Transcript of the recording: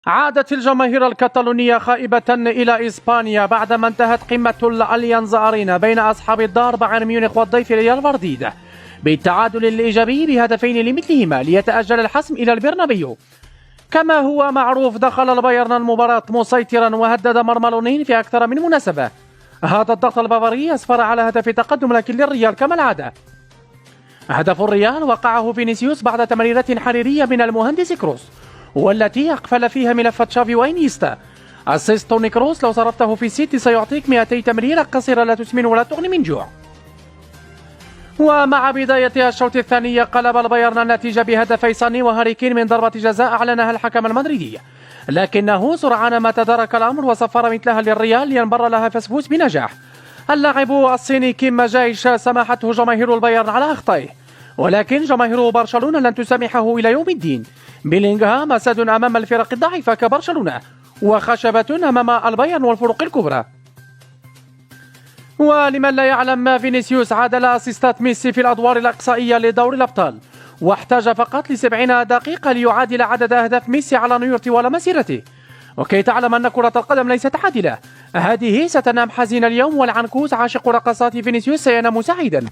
عادت الجماهير الكتالونية خائبة إلى إسبانيا بعدما انتهت قمة الأليانز أرينا بين أصحاب الدار بايرن ميونخ والضيف ريال مدريد بالتعادل الإيجابي بهدفين لمثلهما ليتأجل الحسم إلى البرنابيو. كما هو معروف دخل البايرن المباراة مسيطرا وهدد مرمى في أكثر من مناسبة. هذا الضغط البافاري أسفر على هدف تقدم لكن للريال كما العادة. هدف الريال وقعه فينيسيوس بعد تمريرة حريرية من المهندس كروس والتي أقفل فيها ملف تشافي وإنيستا. أسيست توني كروس لو صرفته في السيتي سيعطيك 200 تمريرة قصيرة لا تسمن ولا تغني من جوع. ومع بداية الشوط الثاني قلب البايرن النتيجة بهدفي ساني وهاري كين من ضربة جزاء أعلنها الحكم المدريدي، لكنه سرعان ما تدارك الأمر وصفر مثلها للريال لينبر لها فسفوس بنجاح. اللاعب الصيني كيم جايش سمحته جماهير البايرن على أخطائه، ولكن جماهير برشلونة لن تسامحه إلى يوم الدين. بيلينغهام أسد أمام الفرق الضعيفة كبرشلونة وخشبة أمام البايرن والفرق الكبرى. ولمن لا يعلم، فينيسيوس عادل أسيستات ميسي في الأدوار الإقصائية لدور الأبطال، واحتاج فقط ل70 دقيقة ليعادل عدد أهداف ميسي على نيور طوال مسيرته. وكي تعلم أن كرة القدم ليست عادلة، هذه ستنام حزين اليوم، والعنكوس عاشق رقصات فينيسيوس سينام سعيدا.